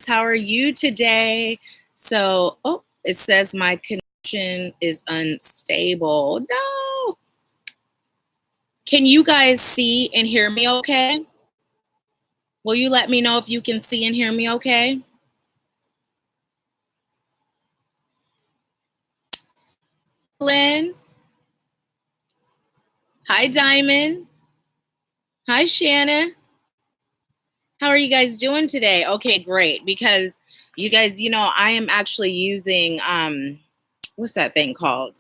How are you today? So, oh, it says my connection is unstable. No. Can you guys see and hear me okay? Will you let me know if you can see and hear me okay? Lynn? Hi, Diamond. Hi, Shannon. How are you guys doing today? Okay, great. Because you guys, I am actually using, what's that thing called?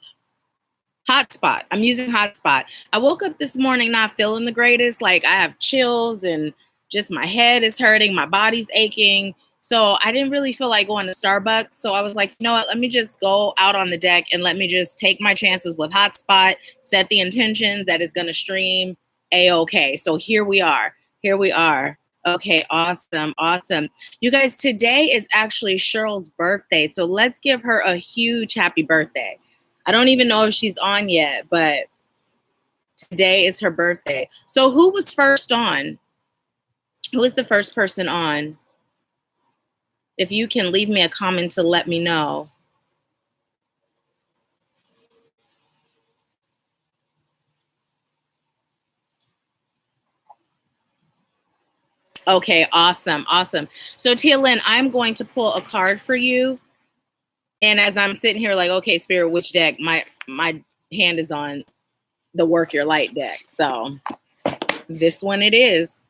Hotspot. I'm using Hotspot. I woke up this morning not feeling the greatest. Like I have chills and just my head is hurting. My body's aching. So I didn't really feel like going to Starbucks. So I was like, you know what? Let me just go out on the deck and let me just take my chances with Hotspot, set the intentions that it's going to stream A-OK. So here we are. Here we are. Okay, awesome, awesome. You guys, today is actually Cheryl's birthday. So let's give her a huge happy birthday. I don't even know if she's on yet, but today is her birthday. So who was first on? Who was the first person on? If you can leave me a comment to let me know. Okay, awesome, awesome. So Tia Lynn, I'm going to pull a card for you. And as I'm sitting here like, okay, Spirit, which deck? My hand is on the Work Your Light deck. So this one it is.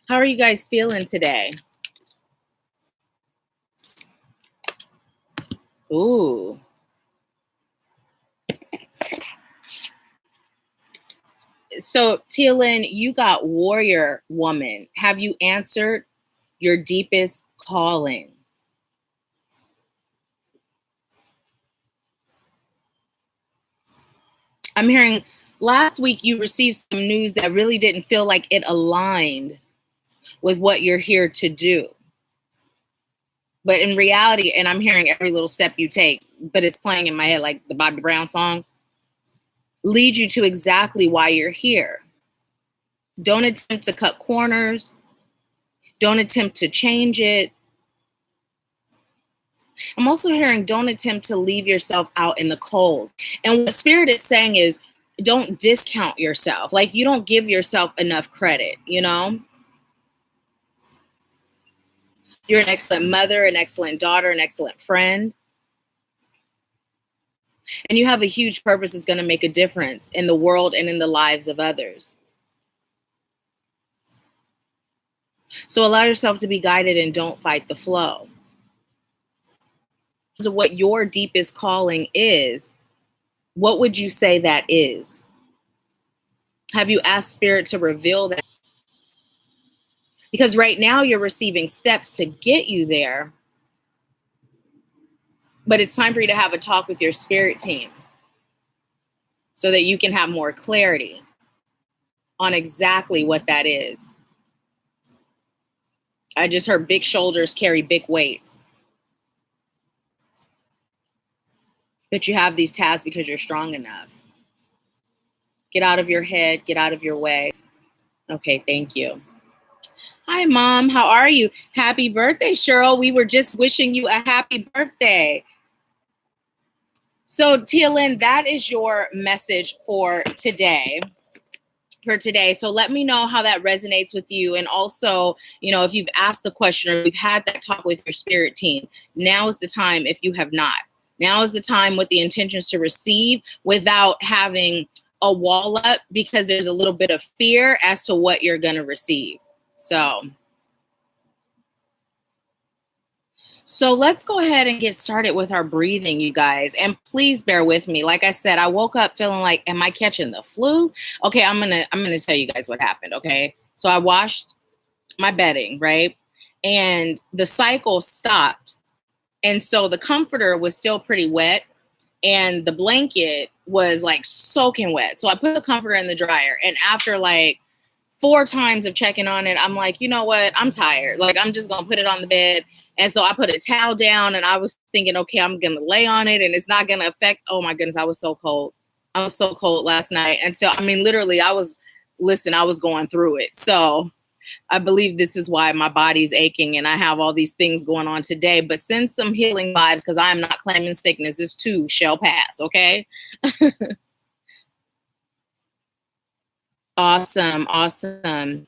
How are you guys feeling today? Ooh. So Tia Lynn, you got Warrior Woman. Have you answered your deepest calling? I'm hearing last week you received some news that really didn't feel like it aligned with what you're here to do. But in reality, and I'm hearing every little step you take, but it's playing in my head like the Bobby Brown song, leads you to exactly why you're here. Don't attempt to cut corners. Don't attempt to change it. I'm also hearing don't attempt to leave yourself out in the cold. And what Spirit is saying is don't discount yourself. Like you don't give yourself enough credit, you know? You're an excellent mother, an excellent daughter, an excellent friend. And you have a huge purpose that's going to make a difference in the world and in the lives of others. So allow yourself to be guided and don't fight the flow. So what your deepest calling is, what would you say that is? Have you asked Spirit to reveal that? Because right now you're receiving steps to get you there. But it's time for you to have a talk with your spirit team so that you can have more clarity on exactly what that is. I just heard big shoulders carry big weights. But you have these tasks because you're strong enough. Get out of your head, get out of your way. Okay, thank you. Hi, Mom. How are you? Happy birthday, Cheryl. We were just wishing you a happy birthday. So, Tia Lynn, that is your message for today. So let me know how that resonates with you. And also, if you've asked the question or we've had that talk with your spirit team, now is the time if you have not. Now is the time with the intentions to receive without having a wall up because there's a little bit of fear as to what you're going to receive. So let's go ahead and get started with our breathing, you guys. And please bear with me. Like I said, I woke up feeling like, am I catching the flu? Okay, I'm gonna tell you guys what happened. Okay, so I washed my bedding, right, and the cycle stopped, and so the comforter was still pretty wet, and the blanket was like soaking wet. So I put the comforter in the dryer, and after like 4 times of checking on it, I'm like, you know what? I'm tired. Like, I'm just going to put it on the bed. And so I put a towel down and I was thinking, okay, I'm going to lay on it and it's not going to affect. Oh my goodness. I was so cold. I was so cold last night. And so, literally I was going through it. So I believe this is why my body's aching and I have all these things going on today. But send some healing vibes because I am not claiming sickness. This too shall pass, okay? Awesome, awesome.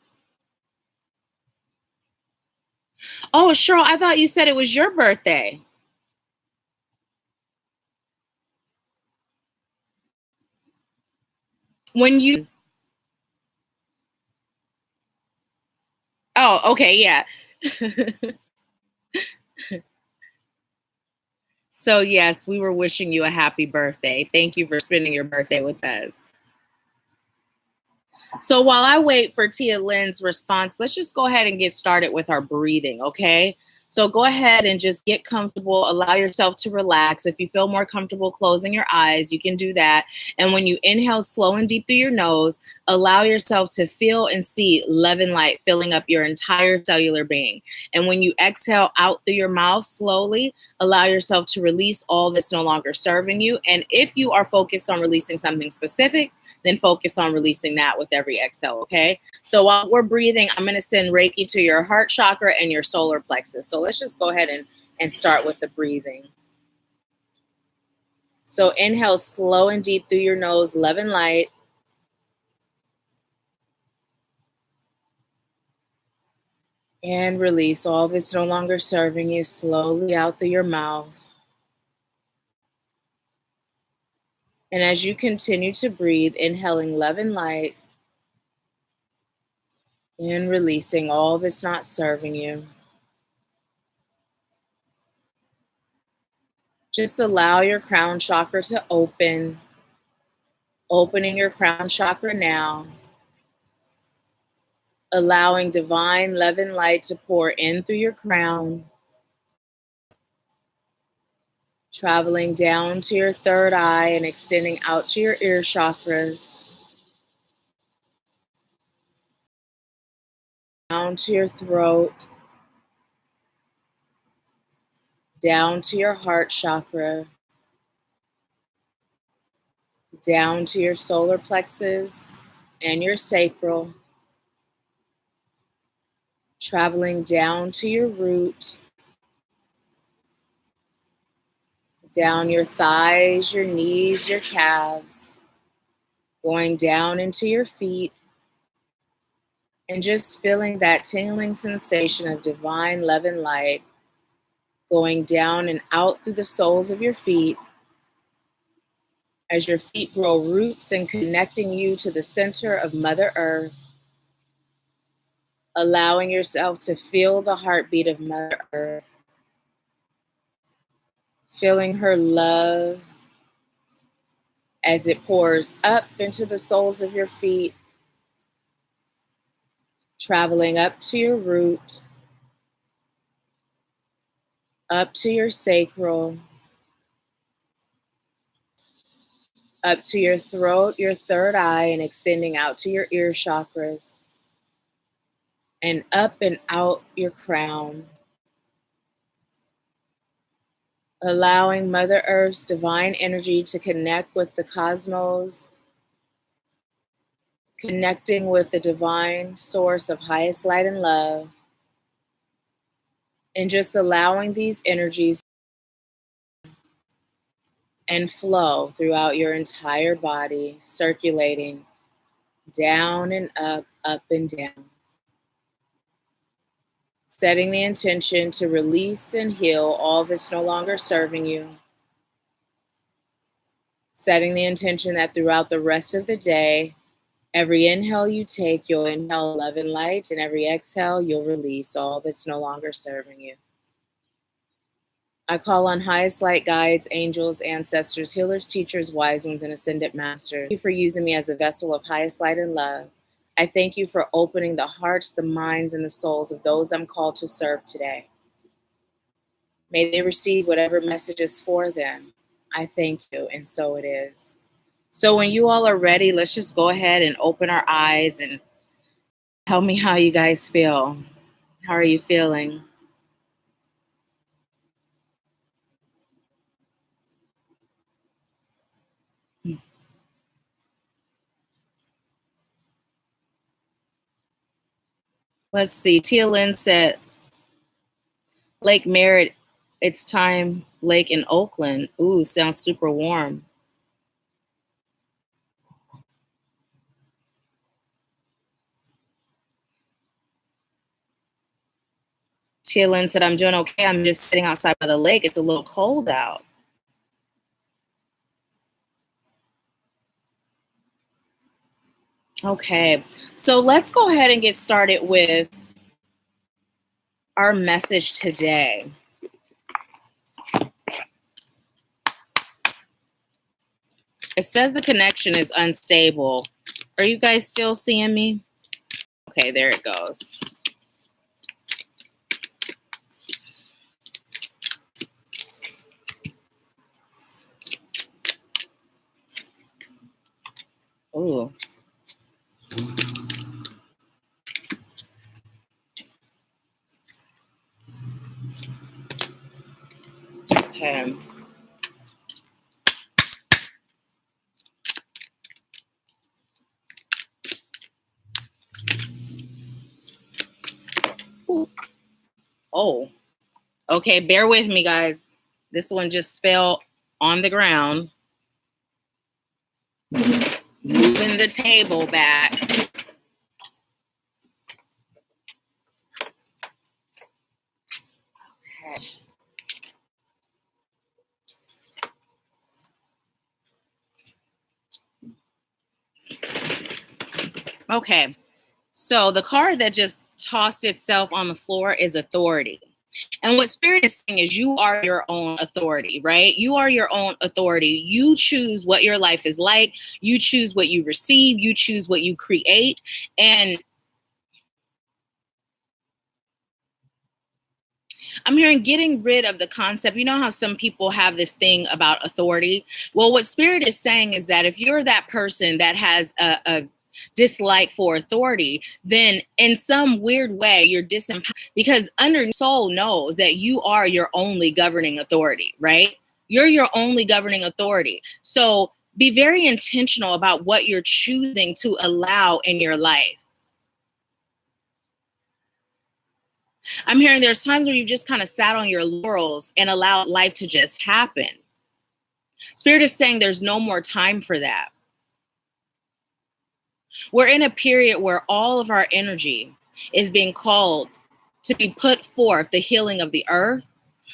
Oh, Cheryl, I thought you said it was your birthday. When you... Oh, okay, yeah. So yes, we were wishing you a happy birthday. Thank you for spending your birthday with us. So while I wait for Tia Lynn's response, let's just go ahead and get started with our breathing, okay? So go ahead and just get comfortable. Allow yourself to relax. If you feel more comfortable closing your eyes, you can do that. And when you inhale slow and deep through your nose, allow yourself to feel and see love and light filling up your entire cellular being. And when you exhale out through your mouth slowly, allow yourself to release all that's no longer serving you. And if you are focused on releasing something specific, then focus on releasing that with every exhale, okay? So while we're breathing, I'm going to send Reiki to your heart chakra and your solar plexus. So let's just go ahead and start with the breathing. So inhale slow and deep through your nose, love and light. And release all that's no longer serving you slowly out through your mouth. And as you continue to breathe, inhaling love and light and releasing all that's not serving you. Just allow your crown chakra to open. Opening your crown chakra now. Allowing divine love and light to pour in through your crown. Traveling down to your third eye and extending out to your ear chakras. Down to your throat. Down to your heart chakra. Down to your solar plexus and your sacral. Traveling down to your root. Down your thighs, your knees, your calves. Going down into your feet. And just feeling that tingling sensation of divine love and light going down and out through the soles of your feet as your feet grow roots and connecting you to the center of Mother Earth, allowing yourself to feel the heartbeat of Mother Earth, feeling her love as it pours up into the soles of your feet, traveling up to your root, up to your sacral, up to your throat, your third eye, and extending out to your ear chakras, and up and out your crown. Allowing Mother Earth's divine energy to connect with the cosmos, connecting with the divine source of highest light and love, and just allowing these energies and flow throughout your entire body, circulating down and up and down. Setting the intention to release and heal all that's no longer serving you. Setting the intention that throughout the rest of the day, every inhale you take, you'll inhale love and light, and every exhale, you'll release all that's no longer serving you. I call on highest light guides, angels, ancestors, healers, teachers, wise ones, and ascended masters. Thank you for using me as a vessel of highest light and love. I thank you for opening the hearts, the minds, and the souls of those I'm called to serve today. May they receive whatever message is for them. I thank you, and so it is. So when you all are ready, let's just go ahead and open our eyes and tell me how you guys feel. How are you feeling? Let's see. Tia Lynn said, Lake Merritt, it's time lake in Oakland. Ooh, sounds super warm. Tia Lynn said, I'm doing okay. I'm just sitting outside by the lake. It's a little cold out. Okay, so let's go ahead and get started with our message today. It says the connection is unstable. Are you guys still seeing me? Okay, there it goes. Ooh. Okay. Ooh. Oh. Okay, bear with me, guys. This one just fell on the ground. Moving the table back. Okay. Okay, so the card that just tossed itself on the floor is authority. And what Spirit is saying is you are your own authority, right? You are your own authority. You choose what your life is like. You choose what you receive. You choose what you create. And I'm hearing getting rid of the concept. You know how some people have this thing about authority? Well, what Spirit is saying is that if you're that person that has a dislike for authority, then in some weird way you're disempowered, because under soul knows that you are your only governing authority, right? You're your only governing authority. So be very intentional about what you're choosing to allow in your life. I'm hearing there's times where you just kind of sat on your laurels and allowed life to just happen. Spirit is saying there's no more time for that. We're in a period where all of our energy is being called to be put forth, the healing of the earth,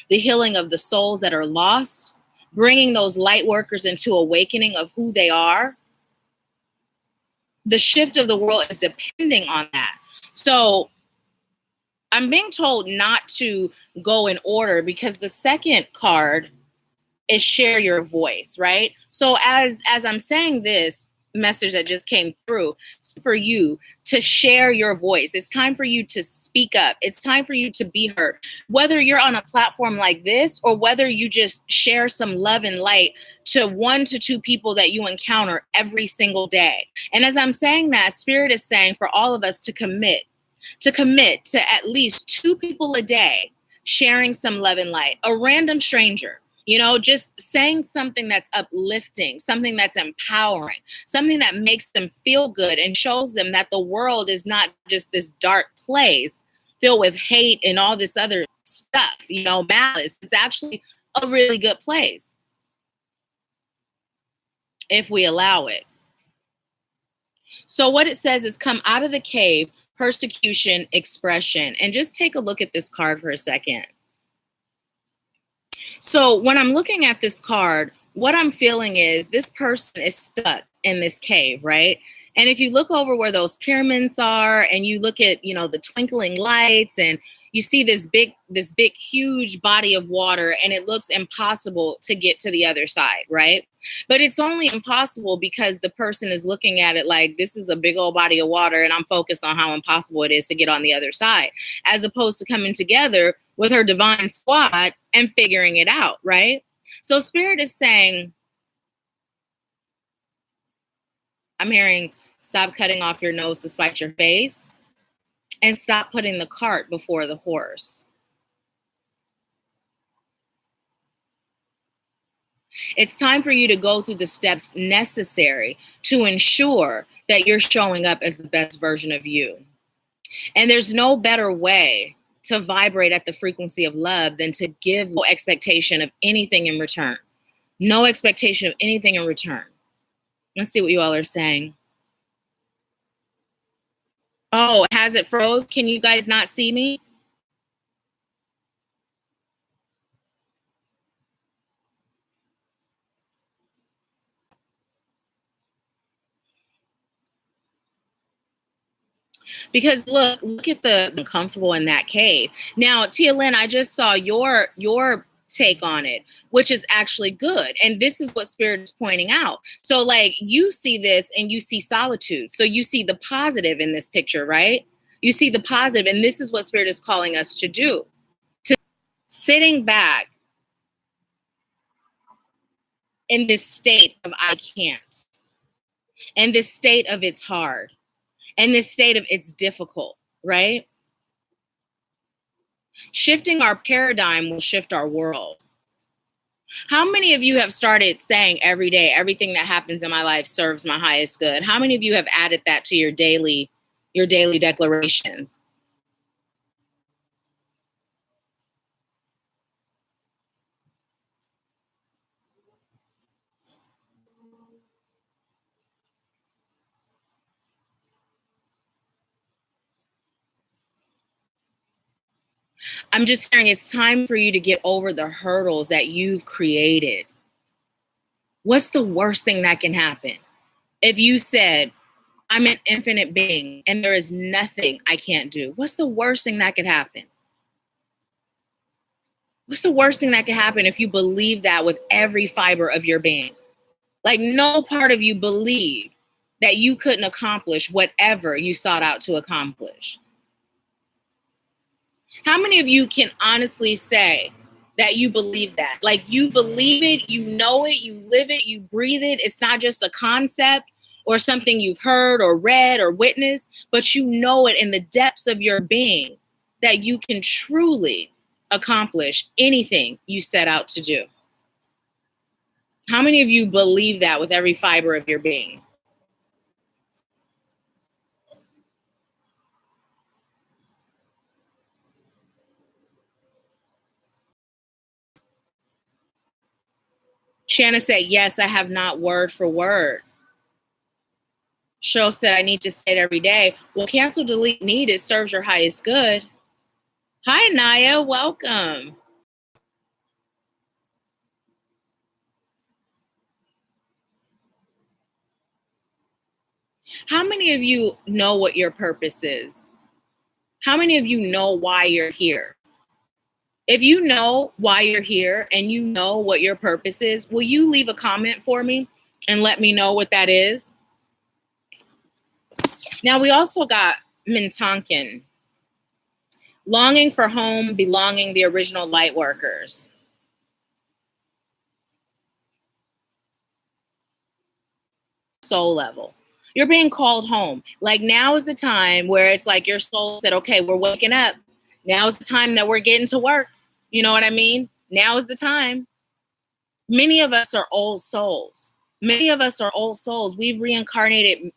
the healing of the souls that are lost, bringing those light workers into awakening of who they are. The shift of the world is depending on that. So I'm being told not to go in order because the second card is share your voice, right? So as I'm saying this message that just came through, it's for you to share your voice. It's time for you to speak up. It's time for you to be heard. Whether you're on a platform like this or whether you just share some love and light to 1 to 2 people that you encounter every single day. And as I'm saying that, Spirit is saying for all of us to commit to at least 2 people a day sharing some love and light. A random stranger, you know, just saying something that's uplifting, something that's empowering, something that makes them feel good and shows them that the world is not just this dark place filled with hate and all this other stuff, you know, malice. It's actually a really good place if we allow it. So what it says is come out of the cave, persecution, expression. And just take a look at this card for a second. So when I'm looking at this card, what I'm feeling is this person is stuck in this cave, right? And if you look over where those pyramids are and you look at, you know, the twinkling lights and you see this big, huge body of water and it looks impossible to get to the other side, right? But it's only impossible because the person is looking at it like this is a big old body of water and I'm focused on how impossible it is to get on the other side, as opposed to coming together with her divine squad and figuring it out, right? So Spirit is saying, I'm hearing stop cutting off your nose to spite your face and stop putting the cart before the horse. It's time for you to go through the steps necessary to ensure that you're showing up as the best version of you. And there's no better way to vibrate at the frequency of love than to give no expectation of anything in return. No expectation of anything in return. Let's see what you all are saying. Oh, has it froze? Can you guys not see me? Because look at the comfortable in that cave. Now, Tia Lynn, I just saw your take on it, which is actually good. And this is what Spirit is pointing out. So like you see this and you see solitude. So you see the positive in this picture, right? You see the positive, and this is what Spirit is calling us to do. To sitting back in this state of I can't, and this state of it's hard, and this state of it's difficult, right? Shifting our paradigm will shift our world. How many of you have started saying every day, everything that happens in my life serves my highest good? How many of you have added that to your daily declarations? I'm just saying it's time for you to get over the hurdles that you've created. What's the worst thing that can happen? If you said, I'm an infinite being and there is nothing I can't do, what's the worst thing that could happen? What's the worst thing that could happen if you believe that with every fiber of your being? Like no part of you believed that you couldn't accomplish whatever you sought out to accomplish. How many of you can honestly say that you believe that? Like you believe it, you know it, you live it, you breathe it. It's not just a concept or something you've heard or read or witnessed, but you know it in the depths of your being that you can truly accomplish anything you set out to do. How many of you believe that with every fiber of your being? Shanna said, yes, I have not word for word. Cheryl said, I need to say it every day. Well, cancel, delete, need, it serves your highest good. Hi, Naya, welcome. How many of you know what your purpose is? How many of you know why you're here? If you know why you're here and you know what your purpose is, will you leave a comment for me and let me know what that is? Now, we also got Mintonkin. Longing for home, belonging, the original light workers. Soul level. You're being called home. Like now is the time where it's like your soul said, okay, we're waking up. Now is the time that we're getting to work. You know what I mean? Now is the time. Many of us are old souls. Many of us are old souls. We've reincarnated,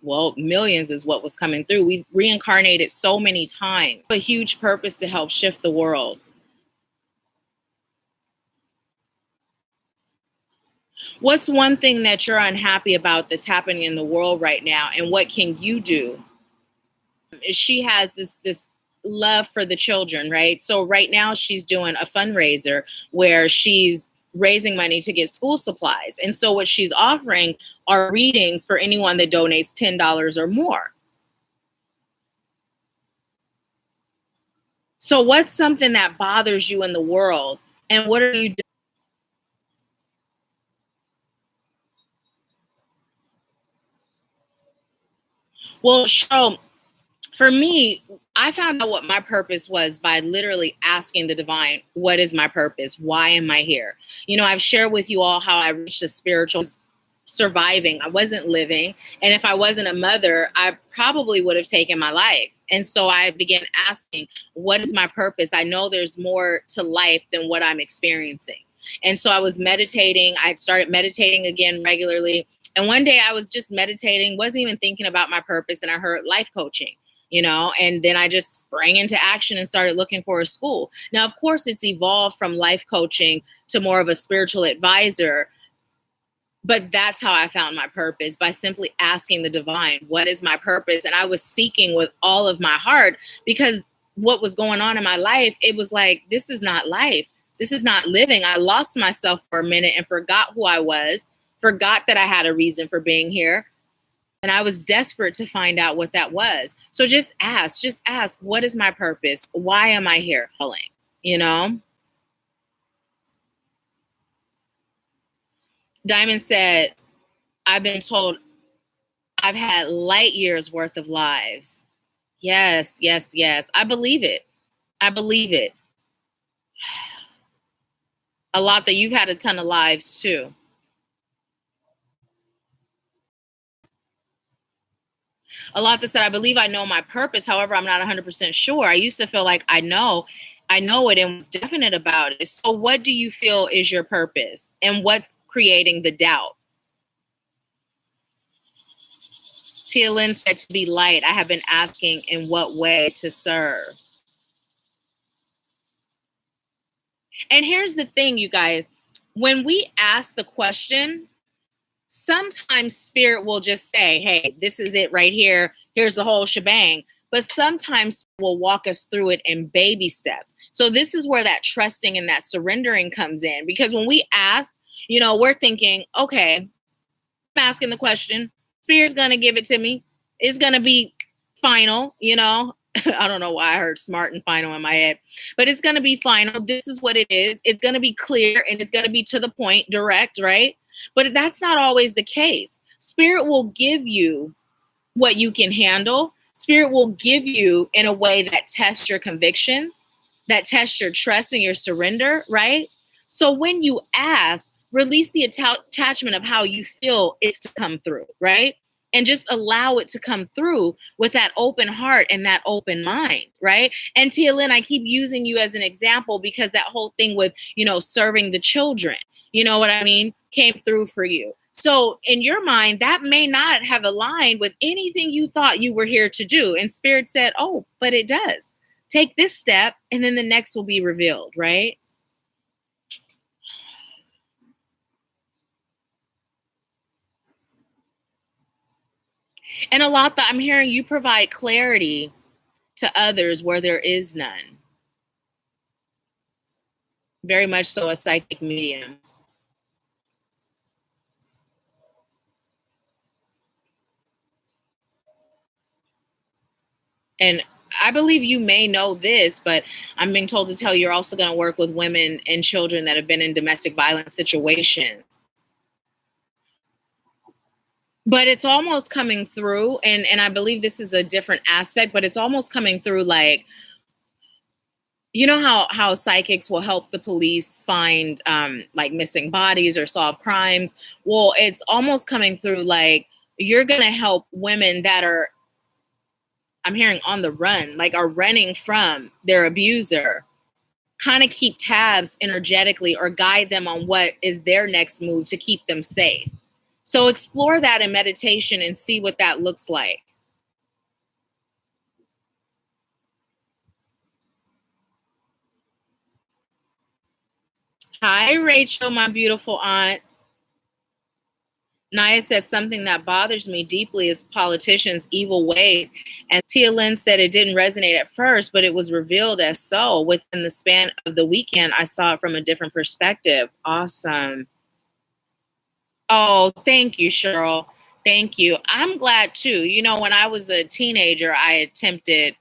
well, millions is what was coming through. We've reincarnated so many times. It's a huge purpose to help shift the world. What's one thing that you're unhappy about that's happening in the world right now, and what can you do? She has this love for the children, right? So right now she's doing a fundraiser where she's raising money to get school supplies. And so what she's offering are readings for anyone that donates $10 or more. So what's something that bothers you in the world, and what are you doing? Well, so for me, I found out what my purpose was by literally asking the divine, what is my purpose? Why am I here? You know, I've shared with you all how I reached a spiritual surviving. I wasn't living. And if I wasn't a mother, I probably would have taken my life. And so I began asking, what is my purpose? I know there's more to life than what I'm experiencing. And so I was meditating. I started meditating again regularly. And one day I was just meditating, wasn't even thinking about my purpose. And I heard life coaching. you know, and then I just sprang into action and started looking for a school. Now, of course, it's evolved from life coaching to more of a spiritual advisor, but that's how I found my purpose, by simply asking the divine, what is my purpose? And I was seeking with all of my heart, because what was going on in my life, it was like, this is not life. This is not living. I lost myself for a minute and forgot who I was, forgot that I had a reason for being here. And I was desperate to find out what that was. So just ask, what is my purpose? Why am I here? You know? Diamond said, I've been told I've had light years worth of lives. Yes, yes, yes. I believe it. I believe it. A lot that you've had a ton of lives too. A lot that said, I believe I know my purpose. However, I'm not 100% sure. I used to feel like I know it and was definite about it. So what do you feel is your purpose, and what's creating the doubt? Tia Lynn said, to be light. I have been asking in what way to serve. And here's the thing, you guys, when we ask the question, sometimes spirit will just say, hey, this is it right here. Here's the whole shebang. But sometimes will walk us through it in baby steps. So this is where that trusting and that surrendering comes in. Because when we ask, you know, we're thinking, okay, I'm asking the question. Spirit's going to give it to me. It's going to be final, you know. I don't know why I heard smart and final in my head, but it's going to be final. This is what it is. It's going to be clear, and it's going to be to the point, direct, right? But that's not always the case. Spirit will give you what you can handle. Spirit will give you in a way that tests your convictions, that tests your trust and your surrender, right? So when you ask, release the attachment of how you feel it's to come through, right? And just allow it to come through with that open heart and that open mind, right? And Tia Lynn, I keep using you as an example because that whole thing with, you know, serving the children, you know what I mean, came through for you. So in your mind, that may not have aligned with anything you thought you were here to do. And Spirit said, oh, but it does. Take this step, and then the next will be revealed, right? And a lot that I'm hearing, you provide clarity to others where there is none. Very much so a psychic medium. And I believe you may know this, but I'm being told to tell you, you're also going to work with women and children that have been in domestic violence situations. But it's almost coming through, and I believe this is a different aspect, but it's almost coming through like, you know how psychics will help the police find like missing bodies or solve crimes? Well, it's almost coming through like you're going to help women that are, I'm hearing, on the run, like are running from their abuser, kind of keep tabs energetically or guide them on what is their next move to keep them safe. So explore that in meditation and see what that looks like. Hi, Rachel, my beautiful aunt. Naya says, something that bothers me deeply is politicians' evil ways. And Tia Lynn said it didn't resonate at first, but it was revealed as so. Within the span of the weekend, I saw it from a different perspective. Awesome. Oh, thank you, Cheryl. Thank you. I'm glad too. You know, when I was a teenager, I attempted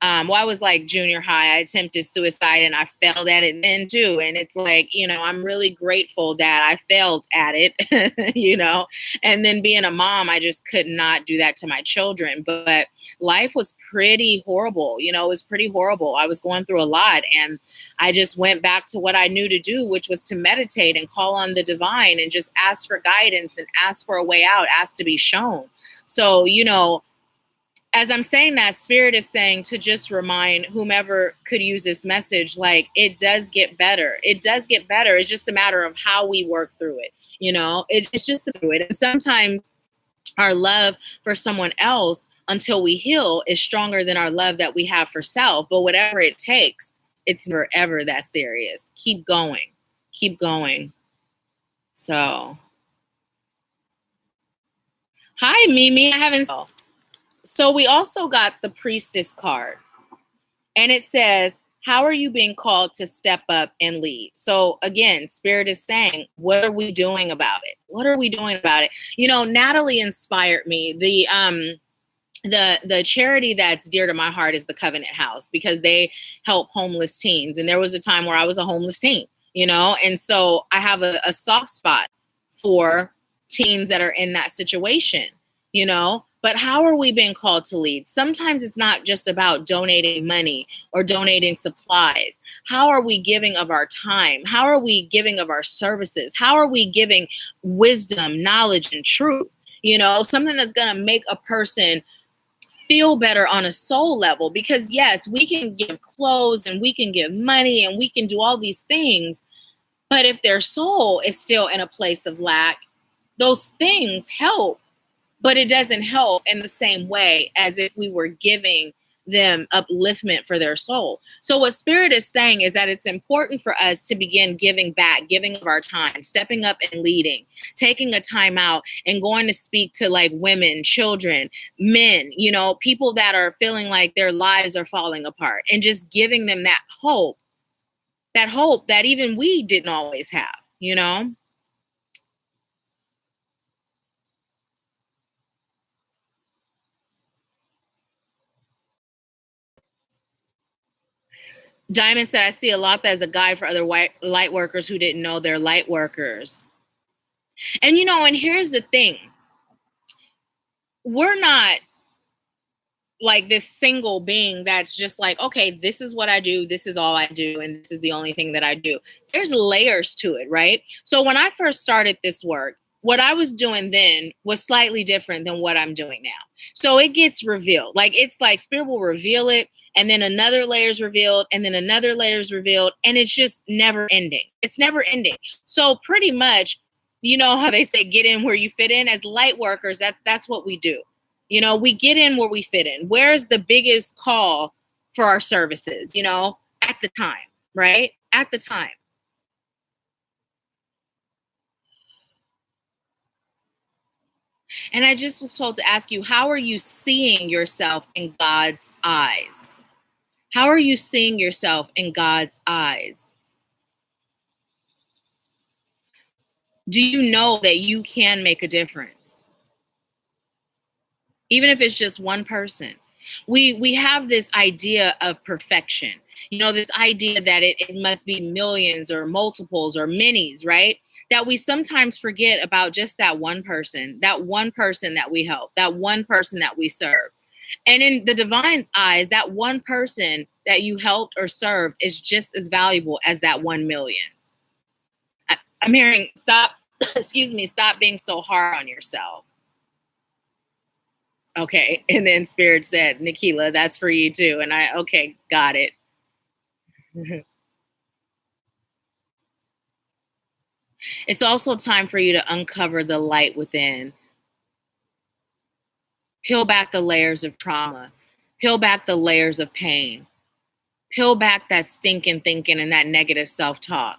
well, I was like junior high. I attempted suicide and I failed at it then too. And it's like, you know, I'm really grateful that I failed at it, you know, and then being a mom, I just could not do that to my children. But life was pretty horrible. You know, it was pretty horrible. I was going through a lot, and I just went back to what I knew to do, which was to meditate and call on the divine and just ask for guidance and ask for a way out, ask to be shown. So, you know, as I'm saying that, Spirit is saying to just remind whomever could use this message, like, it does get better. It does get better. It's just a matter of how we work through it. You know, it's just through it. And sometimes our love for someone else until we heal is stronger than our love that we have for self. But whatever it takes, it's never ever that serious. Keep going. Keep going. So, hi, Mimi. I haven't. So we also got the Priestess card. And it says, how are you being called to step up and lead? So again, Spirit is saying, what are we doing about it? What are we doing about it? You know, Natalie inspired me. The charity that's dear to my heart is the Covenant House, because they help homeless teens. And there was a time where I was a homeless teen, you know, and so I have a soft spot for teens that are in that situation, you know. But how are we being called to lead? Sometimes it's not just about donating money or donating supplies. How are we giving of our time? How are we giving of our services? How are we giving wisdom, knowledge, and truth? You know, something that's going to make a person feel better on a soul level. Because yes, we can give clothes and we can give money and we can do all these things. But if their soul is still in a place of lack, those things help. But it doesn't help in the same way as if we were giving them upliftment for their soul. So what Spirit is saying is that it's important for us to begin giving back, giving of our time, stepping up and leading, taking a time out and going to speak to like women, children, men, you know, people that are feeling like their lives are falling apart, and just giving them that hope that even we didn't always have, you know? Diamond said, I see a lot as a guide for other white light workers who didn't know they're light workers. And, you know, and here's the thing. We're not like this single being that's just like, okay, this is what I do. This is all I do. And this is the only thing that I do. There's layers to it, right? So when I first started this work, what I was doing then was slightly different than what I'm doing now. So it gets revealed. Like, it's like Spirit will reveal it, and then another layer is revealed, and then another layer is revealed, and it's just never ending. It's never ending. So pretty much, you know how they say, get in where you fit in? As light workers, that's what we do. You know, we get in where we fit in. Where's the biggest call for our services, you know, at the time, right? At the time. And I just was told to ask you, how are you seeing yourself in God's eyes? How are you seeing yourself in God's eyes? Do you know that you can make a difference? Even if it's just one person. We have this idea of perfection. You know, this idea that it must be millions or multiples or minis, right? That we sometimes forget about just that one person that we help, that one person that we serve. And in the divine's eyes, that one person that you helped or served is just as valuable as that 1 million. I'm hearing, stop, excuse me, stop being so hard on yourself. Okay. And then Spirit said, Nahkila, that's for you too. And okay, got it. It's also time for you to uncover the light within. Peel back the layers of trauma. Peel back the layers of pain. Peel back that stinking thinking and that negative self-talk.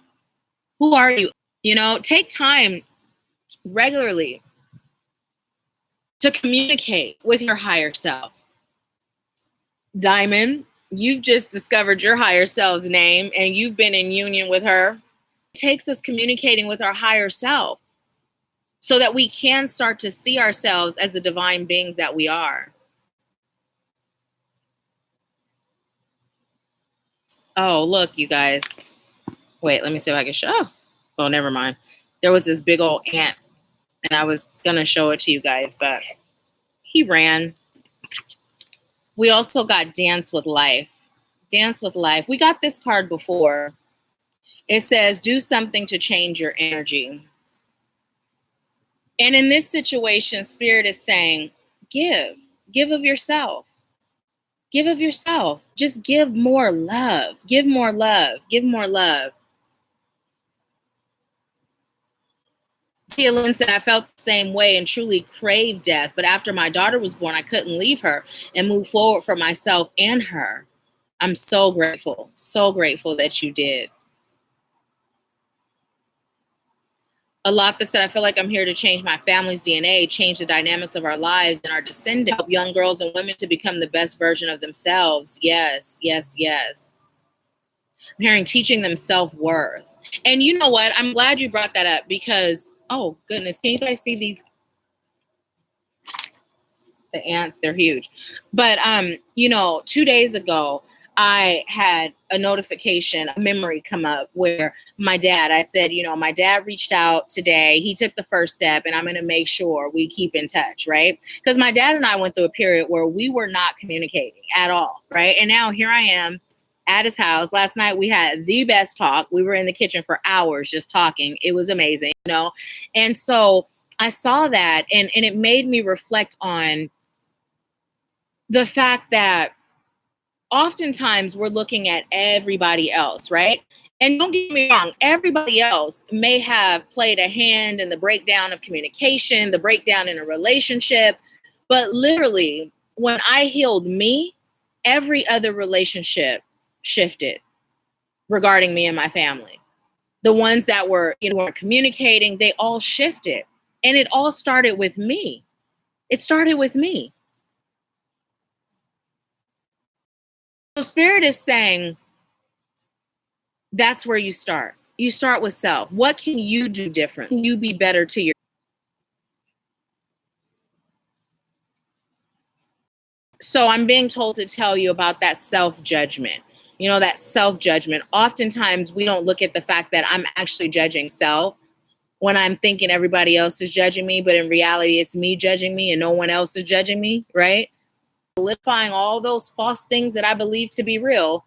Who are you? You know, take time regularly to communicate with your higher self. Diamond, you've just discovered your higher self's name and you've been in union with her. It takes us communicating with our higher self so that we can start to see ourselves as the divine beings that we are. Oh, look, you guys. Wait, let me see if I can show. Oh, never mind. There was this big old ant, and I was going to show it to you guys, but he ran. We also got Dance with Life. Dance with Life. We got this card before. It says, do something to change your energy. And in this situation, Spirit is saying, give of yourself. Give of yourself. Just give more love. Give more love. Give more love. Tia Lynn said, I felt the same way and truly craved death. But after my daughter was born, I couldn't leave her and move forward for myself and her. I'm so grateful that you did. Alaka said, I feel like I'm here to change my family's DNA, change the dynamics of our lives and our descendants, help young girls and women to become the best version of themselves. Yes, yes, yes. I'm hearing teaching them self-worth. And you know what? I'm glad you brought that up because, oh, goodness, can you guys see these? The ants, they're huge. But, 2 days ago, I had a notification, a memory come up where my dad, I said, my dad reached out today. He took the first step and I'm going to make sure we keep in touch, right? Because my dad and I went through a period where we were not communicating at all, right? And now here I am at his house. Last night we had the best talk. We were in the kitchen for hours just talking. It was amazing, And so I saw that and it made me reflect on the fact that oftentimes we're looking at everybody else, right? And don't get me wrong, everybody else may have played a hand in the breakdown of communication, the breakdown in a relationship, but literally when I healed me, every other relationship shifted regarding me and my family. The ones that weren't communicating, they all shifted. And it all started with me. It started with me. So Spirit is saying, that's where you start. You start with self. What can you do different? Can you be better to your? So I'm being told to tell you about that self-judgment. That self-judgment. Oftentimes we don't look at the fact that I'm actually judging self when I'm thinking everybody else is judging me, but in reality it's me judging me and no one else is judging me, right? Solidifying all those false things that I believe to be real,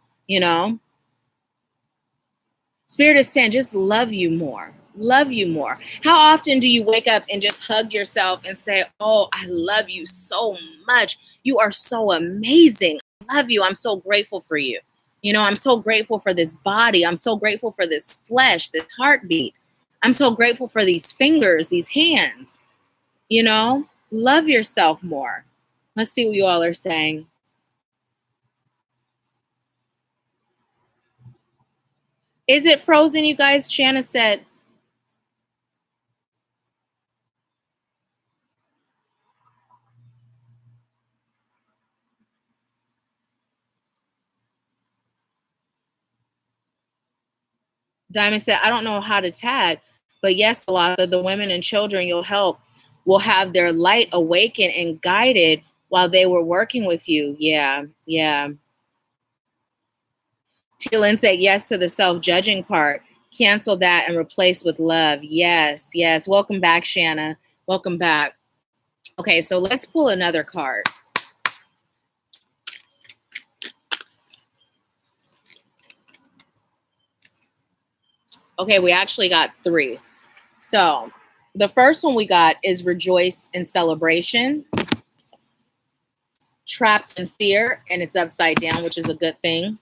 Spirit is saying, just love you more. Love you more. How often do you wake up and just hug yourself and say, oh, I love you so much. You are so amazing. I love you. I'm so grateful for you. I'm so grateful for this body. I'm so grateful for this flesh, this heartbeat. I'm so grateful for these fingers, these hands. Love yourself more. Let's see what you all are saying. Is it frozen, you guys? Shanna said. Diamond said, I don't know how to tag, but yes, a lot of the women and children you'll help will have their light awakened and guided while they were working with you. Yeah, yeah. Lynn said yes to the self-judging part. Cancel that and replace with love. Yes, yes. Welcome back, Shanna. Welcome back. Okay, so let's pull another card. Okay, we actually got 3. So the first one we got is rejoice in celebration. Trapped in fear, and it's upside down, which is a good thing.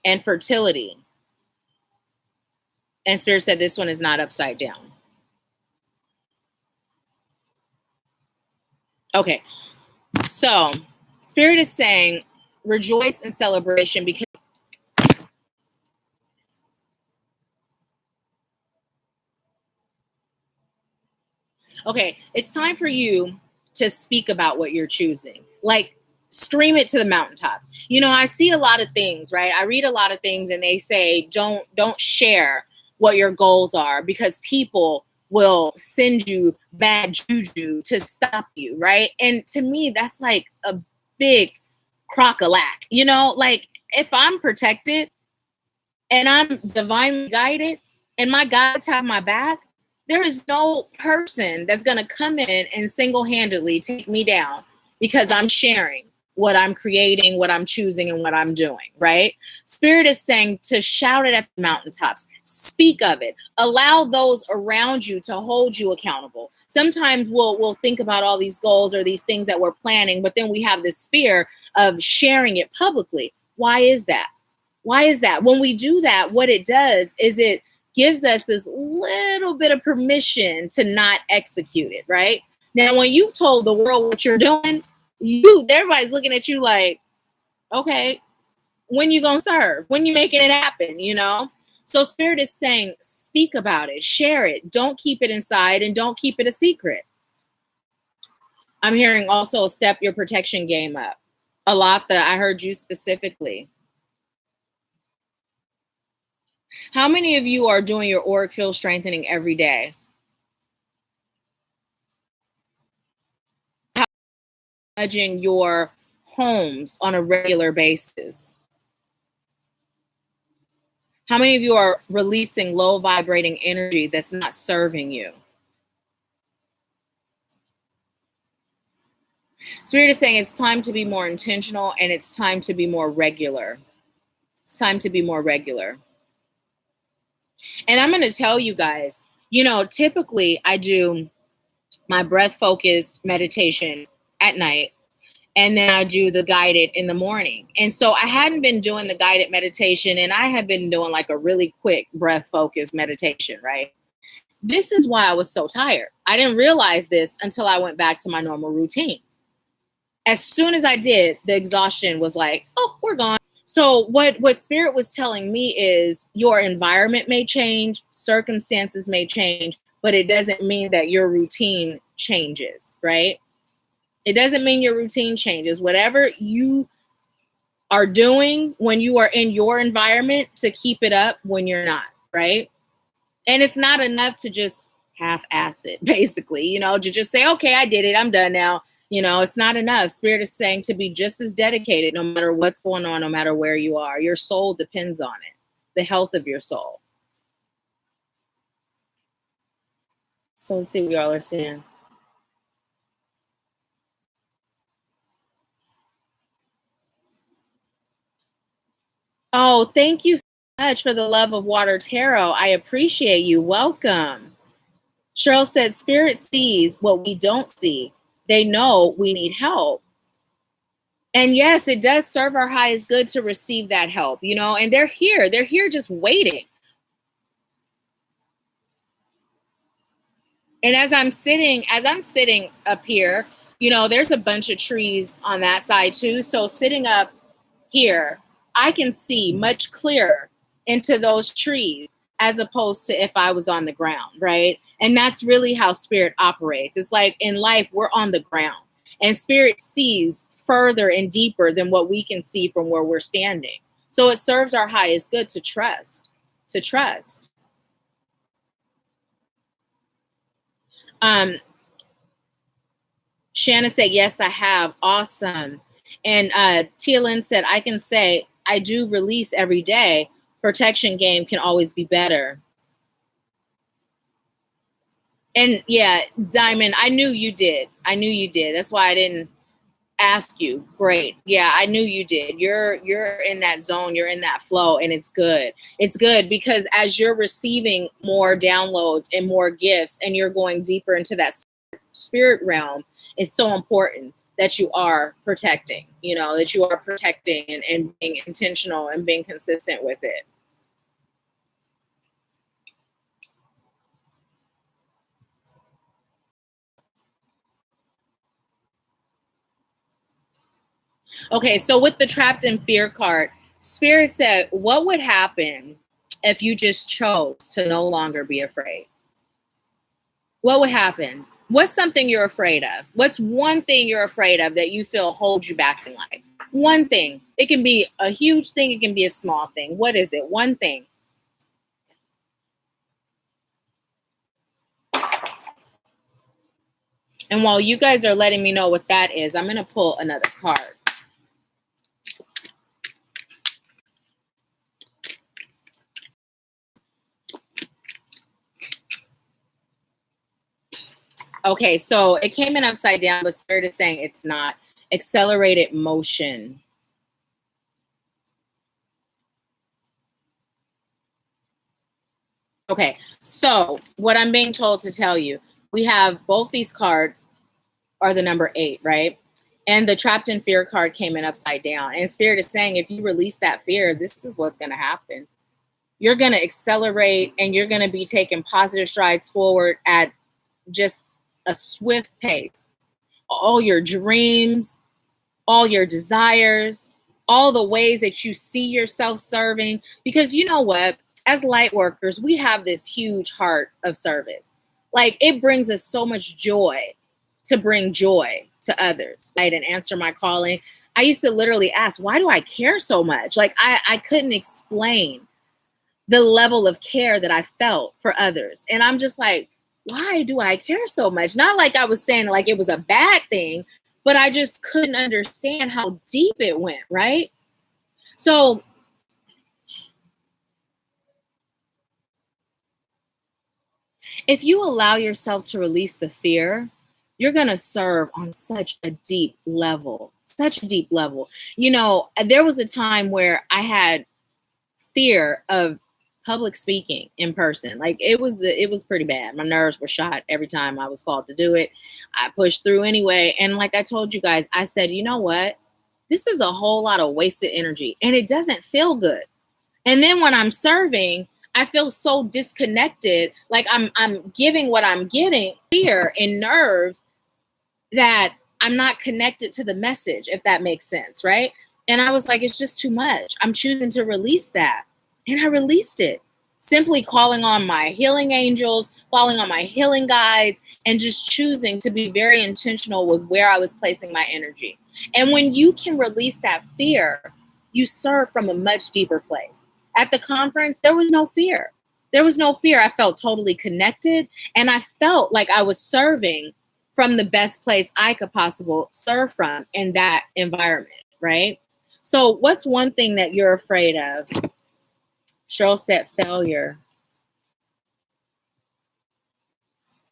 And fertility. And Spirit said this one is not upside down. Okay, so Spirit is saying rejoice in celebration because okay, it's time for you to speak about what you're choosing. Like, scream it to the mountaintops. I see a lot of things, right? I read a lot of things and they say, don't share what your goals are because people will send you bad juju to stop you, right? And to me, that's like a big crock-a-lack. Like if I'm protected and I'm divinely guided and my guides have my back, there is no person that's going to come in and single-handedly take me down because I'm sharing what I'm creating, what I'm choosing, and what I'm doing, right? Spirit is saying to shout it at the mountaintops. Speak of it. Allow those around you to hold you accountable. Sometimes we'll think about all these goals or these things that we're planning, but then we have this fear of sharing it publicly. Why is that? Why is that? When we do that, what it does is it gives us this little bit of permission to not execute it, right? Now, when you've told the world what you're doing, everybody's looking at you like, okay, when you gonna serve? When you making it happen, you know? So Spirit is saying, speak about it, share it. Don't keep it inside and don't keep it a secret. I'm hearing also step your protection game up. A lot that I heard you specifically. How many of you are doing your auric field strengthening every day? How managing your homes on a regular basis? How many of you are releasing low vibrating energy that's not serving you? Spirit is saying it's time to be more intentional and it's time to be more regular. It's time to be more regular. And I'm going to tell you guys, you know, typically I do my breath focused meditation at night, and then I do the guided in the morning. And so I hadn't been doing the guided meditation, and I had been doing like a really quick breath focused meditation, right? This is why I was so tired. I didn't realize this until I went back to my normal routine. As soon as I did, the exhaustion was like, oh, we're gone. So what Spirit was telling me is your environment may change, circumstances may change, but it doesn't mean that your routine changes, right? It doesn't mean your routine changes. Whatever you are doing when you are in your environment, to keep it up when you're not, right? And it's not enough to just half-ass it, basically, you know, to just say, okay, I did it, I'm done now. You know, it's not enough. Spirit is saying to be just as dedicated, no matter what's going on, no matter where you are. Your soul depends on it, the health of your soul. So let's see what y'all are saying. Oh, thank you so much for the Love of Water Tarot. I appreciate you. Welcome. Cheryl said, Spirit sees what we don't see. They know we need help. And yes, it does serve our highest good to receive that help, you know, and they're here. They're here just waiting. And as I'm sitting up here, you know, there's a bunch of trees on that side too. So sitting up here, I can see much clearer into those trees as opposed to if I was on the ground, right? And that's really how Spirit operates. It's like in life, we're on the ground, and Spirit sees further and deeper than what we can see from where we're standing. So it serves our highest good to trust, to trust. Shanna said, yes, I have. Awesome. And Tia Lynn said, I can say I do release every day. Protection game can always be better. And yeah, Diamond, I knew you did. I knew you did. That's why I didn't ask you. Great. Yeah, I knew you did. You're in that zone, you're in that flow, and it's good. It's good because as you're receiving more downloads and more gifts and you're going deeper into that spirit realm, it's so important that you are protecting, you know, that you are protecting and being intentional and being consistent with it. Okay, so with the trapped in fear card, Spirit said, what would happen if you just chose to no longer be afraid? What would happen? What's something you're afraid of? What's one thing you're afraid of that you feel holds you back in life? One thing. It can be a huge thing. It can be a small thing. What is it? One thing. And while you guys are letting me know what that is, I'm going to pull another card. Okay, so it came in upside down, but Spirit is saying it's not. Accelerated motion. Okay, so what I'm being told to tell you, we have both these cards are the number 8, right? And the trapped in fear card came in upside down. And Spirit is saying if you release that fear, this is what's going to happen. you're going to accelerate and you're going to be taking positive strides forward at just a swift pace. All your dreams, all your desires, all the ways that you see yourself serving. Because you know what? As light workers, we have this huge heart of service. Like, it brings us so much joy to bring joy to others, right? And answer my calling. I used to literally ask, why do I care so much? Like, I couldn't explain the level of care that I felt for others. And I'm just like, why do I care so much? Not like I was saying like it was a bad thing, but I just couldn't understand how deep it went, right? So if you allow yourself to release the fear, you're going to serve on such a deep level, such a deep level. You know, there was a time where I had fear of public speaking in person. Like, it was pretty bad. My nerves were shot every time I was called to do it. I pushed through anyway. And like I told you guys, I said, you know what? This is a whole lot of wasted energy and it doesn't feel good. And then when I'm serving, I feel so disconnected. Like I'm giving what I'm getting, fear and nerves, that I'm not connected to the message, if that makes sense, right? And I was like, it's just too much. I'm choosing to release that. And I released it, simply calling on my healing angels, calling on my healing guides, and just choosing to be very intentional with where I was placing my energy. And when you can release that fear, you serve from a much deeper place. At the conference, there was no fear. There was no fear. I felt totally connected, and I felt like I was serving from the best place I could possibly serve from in that environment, right? So what's one thing that you're afraid of? Cheryl said failure.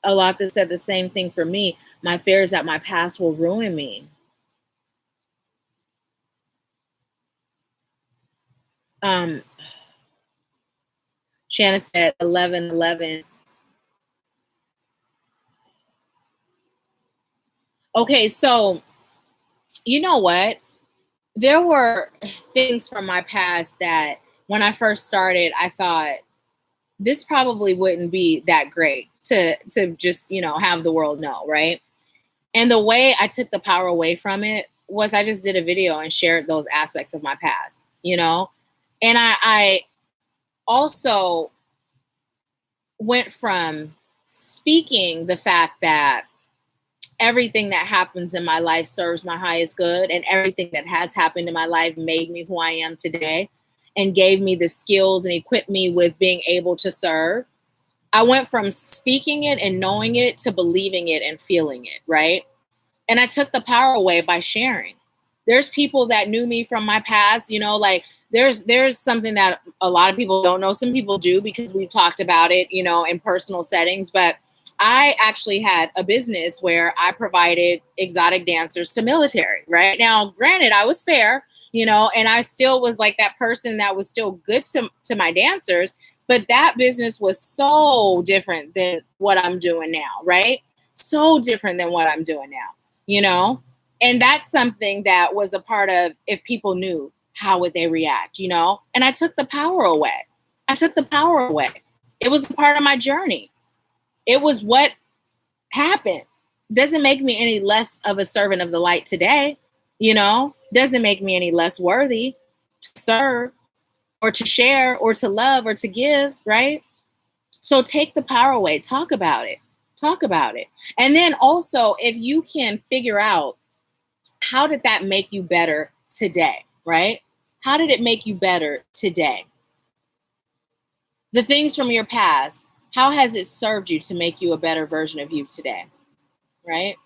A lot that said the same thing for me. My fear is that my past will ruin me. Shanna said 11:11. Okay, so you know what? There were things from my past that when I first started, I thought this probably wouldn't be that great to just, you know, have the world know, right? And the way I took the power away from it was I just did a video and shared those aspects of my past, you know? And I also went from speaking the fact that everything that happens in my life serves my highest good, and everything that has happened in my life made me who I am today and gave me the skills and equipped me with being able to serve. I went from speaking it and knowing it to believing it and feeling it, right? And I took the power away by sharing. There's people that knew me from my past, you know, like there's something that a lot of people don't know. Some people do because we've talked about it, you know, in personal settings. But I actually had a business where I provided exotic dancers to military, right? Now, granted, I was fair, you know, and I still was like that person that was still good to my dancers. But that business was so different than what I'm doing now, right? So different than what I'm doing now, you know? And that's something that was a part of, if people knew, how would they react, you know? And I took the power away. I took the power away. It was a part of my journey. It was what happened. Doesn't make me any less of a servant of the light today, you know? Doesn't make me any less worthy to serve or to share or to love or to give, right? So take the power away. Talk about it. Talk about it. And then also, if you can figure out, how did that make you better today, right? How did it make you better today? The things from your past, how has it served you to make you a better version of you today, right?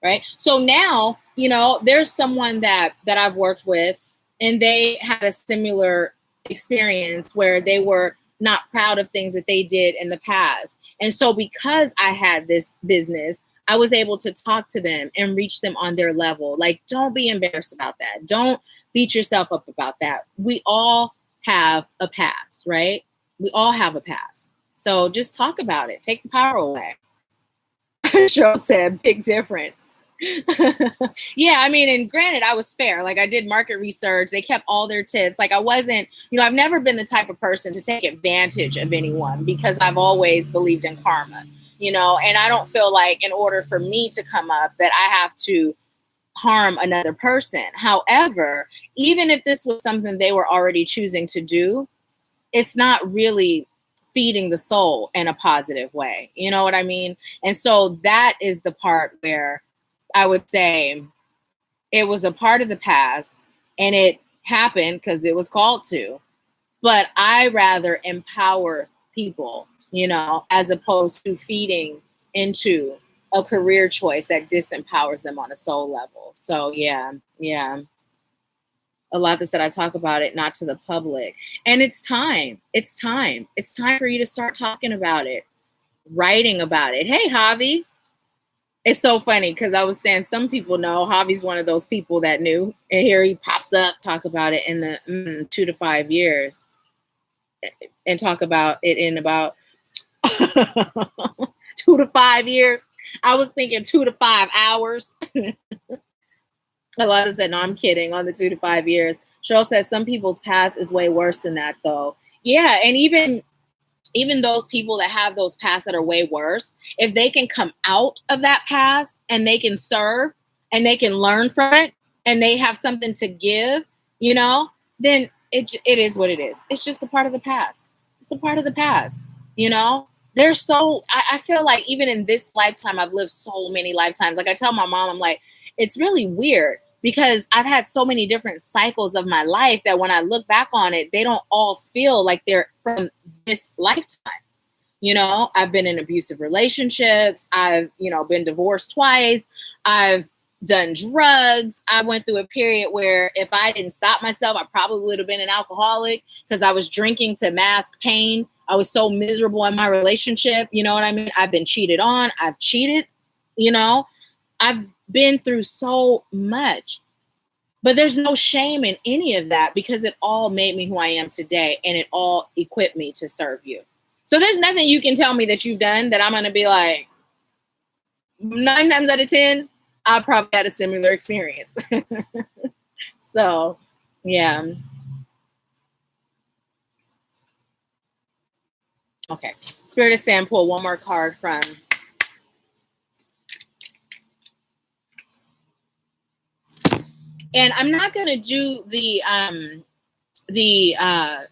Right? So now, you know, there's someone that I've worked with, and they had a similar experience where they were not proud of things that they did in the past. And so because I had this business, I was able to talk to them and reach them on their level. Like, don't be embarrassed about that. Don't beat yourself up about that. We all have a past, right? We all have a past. So just talk about it. Take the power away. Cheryl said, big difference. Yeah, I mean, and granted, I was fair. Like, I did market research. They kept all their tips. Like, I wasn't, I've never been the type of person to take advantage of anyone because I've always believed in karma, and I don't feel like in order for me to come up that I have to harm another person. However, even if this was something they were already choosing to do, it's not really feeding the soul in a positive way. You know what I mean? And so that is the part where I would say it was a part of the past and it happened because it was called to. But I rather empower people, as opposed to feeding into a career choice that disempowers them on a soul level. So yeah. A lot that said I talk about it, not to the public. And it's time. It's time. It's time for you to start talking about it, writing about it. Hey, Javi. It's so funny because I was saying some people know Javi's one of those people that knew. And here he pops up, talk about it in the 2 to 5 years. And talk about it in about 2 to 5 years. I was thinking 2 to 5 hours. A lot of said, no, I'm kidding, on the 2 to 5 years. Cheryl says some people's past is way worse than that, though. Yeah, and even those people that have those pasts that are way worse, if they can come out of that past and they can serve and they can learn from it and they have something to give, then it is what it is. It's just a part of the past. It's a part of the past, There's I feel like even in this lifetime, I've lived so many lifetimes. Like I tell my mom, I'm like, it's really weird because I've had so many different cycles of my life that when I look back on it, they don't all feel like they're from this lifetime. I've been in abusive relationships. I've, been divorced twice. I've done drugs. I went through a period where if I didn't stop myself, I probably would have been an alcoholic because I was drinking to mask pain. I was so miserable in my relationship. You know what I mean? I've been cheated on. I've cheated, I've been through so much, but there's no shame in any of that because it all made me who I am today and it all equipped me to serve you. So there's nothing you can tell me that you've done that I'm going to be like 9 times out of 10, I probably had a similar experience. So, yeah. Okay. Spirit of Sand, pull one more card from and I'm not going to do the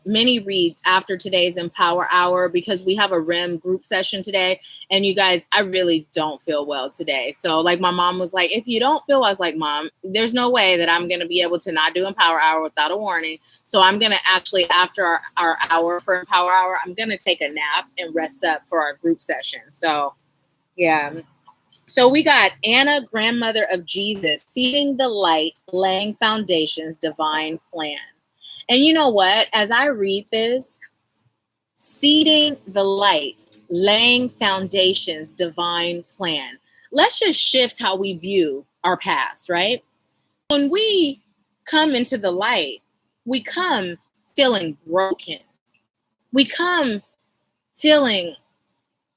mini reads after today's Empower Hour because we have a REM group session today. And you guys, I really don't feel well today. So like my mom was like, if you don't feel, I was like, Mom, there's no way that I'm going to be able to not do Empower Hour without a warning. So I'm going to actually, after our hour for Empower Hour, I'm going to take a nap and rest up for our group session. So yeah. So we got Anna, grandmother of Jesus, seeding the light, laying foundations, divine plan. And you know what? As I read this, seeding the light, laying foundations, divine plan. Let's just shift how we view our past, right? When we come into the light, we come feeling broken. We come feeling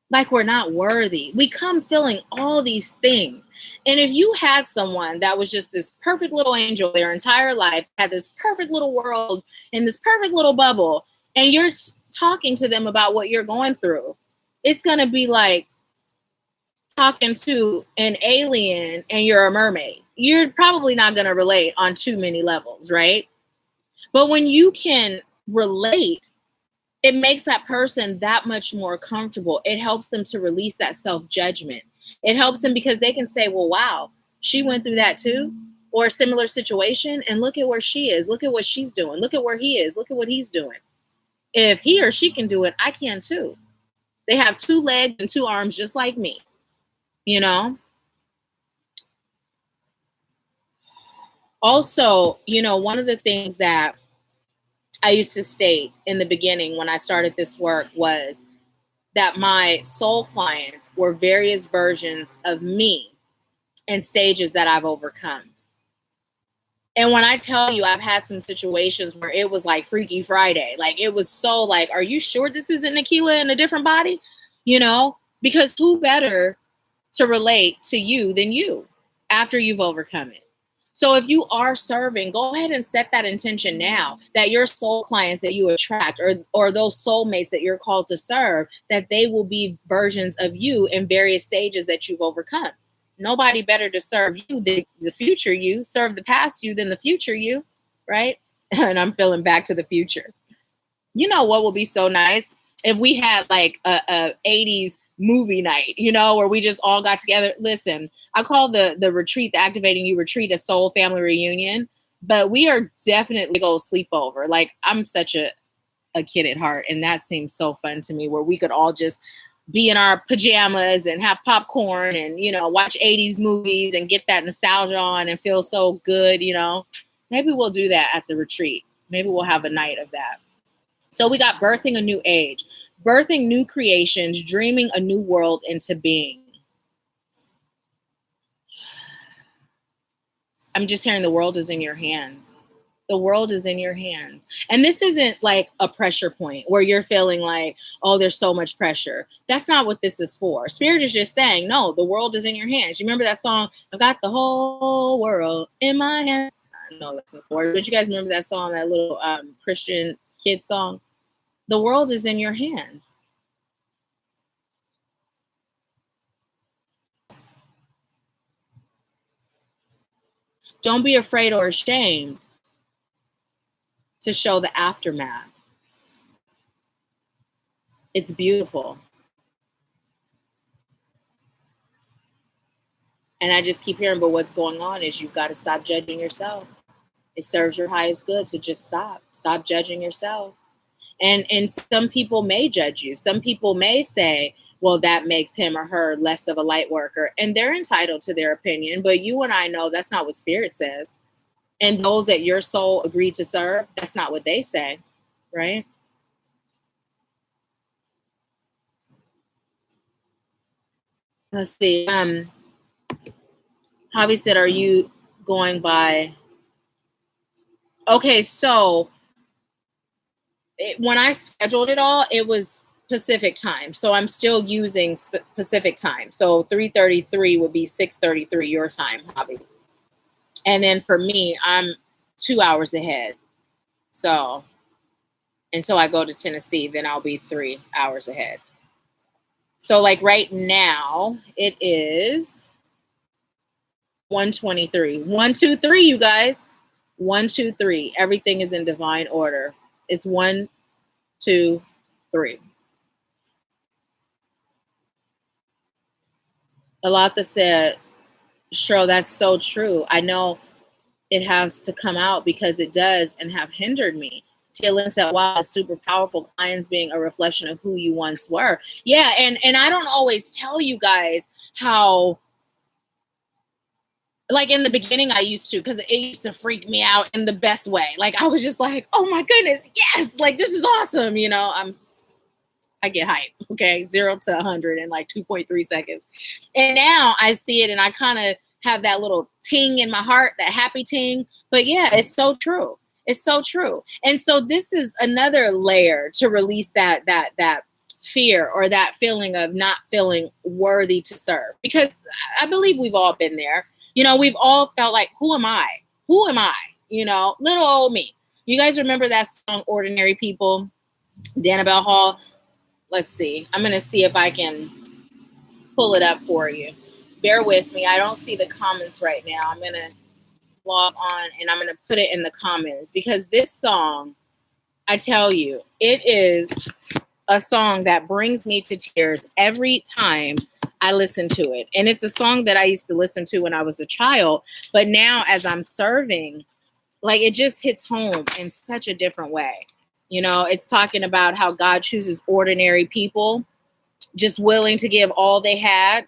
like we're not worthy. We come feeling all these things. And if you had someone that was just this perfect little angel their entire life, had this perfect little world in this perfect little bubble, and you're talking to them about what you're going through, it's going to be like talking to an alien and you're a mermaid. You're probably not going to relate on too many levels, right? But when you can relate, it makes that person that much more comfortable. It helps them to release that self-judgment. It helps them because they can say, well, wow, she went through that too, or a similar situation. And look at where she is. Look at what she's doing. Look at where he is. Look at what he's doing. If he or she can do it, I can too. They have 2 legs and 2 arms just like me, Also, one of the things that I used to state in the beginning when I started this work was that my soul clients were various versions of me and stages that I've overcome. And when I tell you I've had some situations where it was like Freaky Friday, like it was so like, are you sure this isn't Nahkila in a different body? Because who better to relate to you than you after you've overcome it. So if you are serving, go ahead and set that intention now that your soul clients that you attract or those soulmates that you're called to serve, that they will be versions of you in various stages that you've overcome. Nobody better to serve you than the future you. Serve the past you than the future you, right? And I'm feeling back to the future. You know what will be so nice? If we had like a 80s movie night, you know, where we just all got together. Listen, I call the retreat, the Activating You retreat, a soul family reunion, but we are definitely go sleepover. Like, I'm such a kid at heart, and that seems so fun to me, where we could all just be in our pajamas and have popcorn and, you know, watch 80s movies and get that nostalgia on and feel so good, you know. Maybe we'll do that at the retreat. Maybe we'll have a night of that. So we got birthing a new age, birthing new creations, dreaming a new world into being. I'm just hearing the world is in your hands. The world is in your hands. And this isn't like a pressure point where you're feeling like, oh, there's so much pressure. That's not what this is for. Spirit is just saying, no, the world is in your hands. You remember that song, I've got the whole world in my hands? I know that's important, but you guys remember that song, that little Christian kid song? The world is in your hands. Don't be afraid or ashamed to show the aftermath. It's beautiful. And I just keep hearing, but what's going on is you've got to stop judging yourself. It serves your highest good to just stop judging yourself. And some people may judge you. Some people may say, well, that makes him or her less of a light worker. And they're entitled to their opinion. But you and I know that's not what Spirit says. And those that your soul agreed to serve, that's not what they say, right? Let's see. Javi said, are you going by? Okay, so when I scheduled it all, it was Pacific time. So I'm still using Pacific time. So 3:33 would be 6:33 your time, Javi. And then for me, I'm 2 hours ahead. So until I go to Tennessee, then I'll be 3 hours ahead. So like right now, it is 1:23. 1, 2, 3, you guys. 1, 2, 3. Everything is in divine order. It's 1, 2, 3. Alatha said, Cheryl, that's so true. I know it has to come out because it does and have hindered me. Tia said, wow, super powerful. Clients being a reflection of who you once were. Yeah, and I don't always tell you guys how, like in the beginning I used to, because it used to freak me out in the best way. Like I was just like, oh my goodness, yes, like this is awesome. You know, I get hype, okay? 0 to 100 in like 2.3 seconds. And now I see it and I kind of have that little ting in my heart, that happy ting. But yeah, it's so true. It's so true. And so this is another layer to release that fear or that feeling of not feeling worthy to serve. Because I believe we've all been there. You know, we've all felt like, who am I? Who am I? You know, little old me. You guys remember that song, Ordinary People? Danabelle Hall. Let's see. I'm going to see if I can pull it up for you. Bear with me. I don't see the comments right now. I'm going to log on and I'm going to put it in the comments because this song, I tell you, it is a song that brings me to tears every time I listen to it. And it's a song that I used to listen to when I was a child. But now as I'm serving, like it just hits home in such a different way. You know, it's talking about how God chooses ordinary people, just willing to give all they had.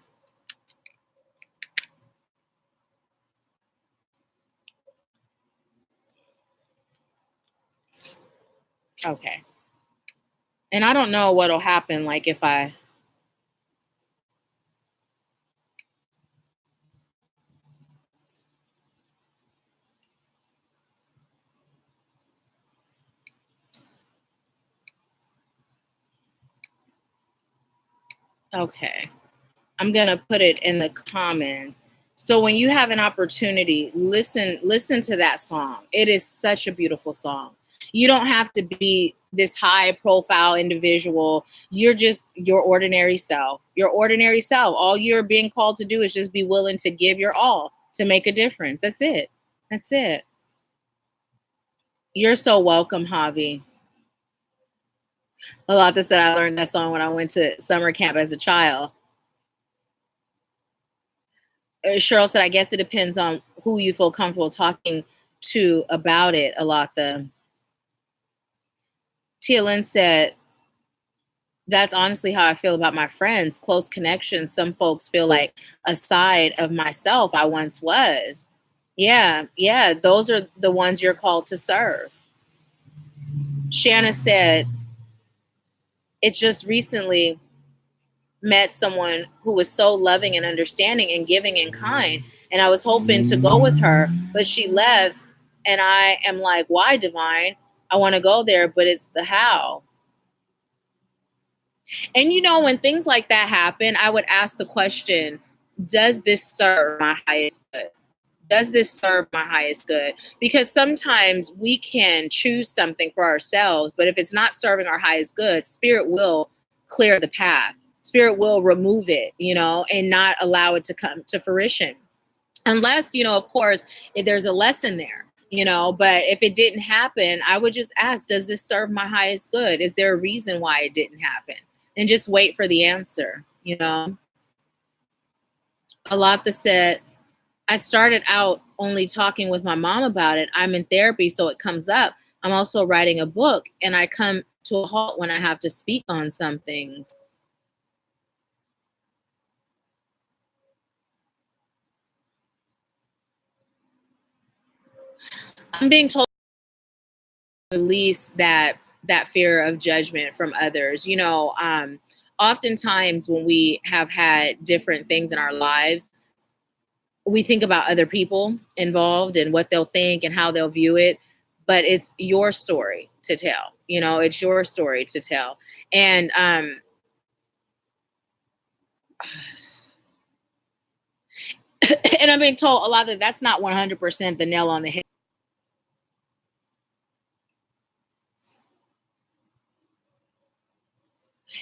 Okay. And I don't know what'll happen, like if I... Okay. I'm going to put it in the comments. So when you have an opportunity, listen to that song. It is such a beautiful song. You don't have to be this high profile individual. You're just your ordinary self. Your ordinary self. All you're being called to do is just be willing to give your all to make a difference. That's it. That's it. You're so welcome, Javi. Alata said I learned that song when I went to summer camp as a child. Cheryl said, I guess it depends on who you feel comfortable talking to about it, Alata. Tia Lynn said, that's honestly how I feel about my friends, close connections. Some folks feel like a side of myself I once was. Yeah, those are the ones you're called to serve. Shanna said, it just recently met someone who was so loving and understanding and giving and kind. And I was hoping to go with her, but she left. And I am like, why, Divine? I want to go there, but it's the how. And you know, when things like that happen, I would ask the question, does this serve my highest good? Does this serve my highest good? Because sometimes we can choose something for ourselves, but if it's not serving our highest good, Spirit will clear the path. Spirit will remove it, you know, and not allow it to come to fruition. Unless, you know, of course, if there's a lesson there, you know, but if it didn't happen, I would just ask, does this serve my highest good? Is there a reason why it didn't happen? And just wait for the answer, you know. Alata said, I started out only talking with my mom about it. I'm in therapy, so it comes up. I'm also writing a book, and I come to a halt when I have to speak on some things. I'm being told to release that fear of judgment from others. You know, oftentimes when we have had different things in our lives, we think about other people involved and what they'll think and how they'll view it, but it's your story to tell. You know, it's your story to tell. And and I'm being told a lot that that's not 100% the nail on the head.